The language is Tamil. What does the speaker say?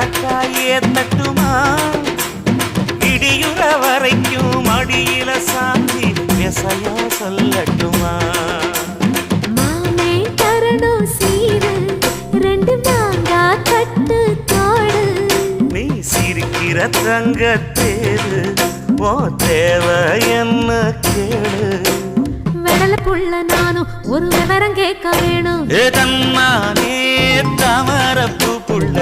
பறக்காயே தட்டுமா இடியுற வரைக்கும் அடியில சாந்தி விசையா சொல்லட்டுமா மாமே தரணும் சீரு ரெண்டு மாங்கா கட்டு தோடு நீ சிரிக்கிற தங்கத்தேரு ஓ தேவை என்ன கேளு வெடல புள்ள நானும் ஒரு விவரம் கேட்க வேணும் தன்னானே தாமரப்பு புள்ள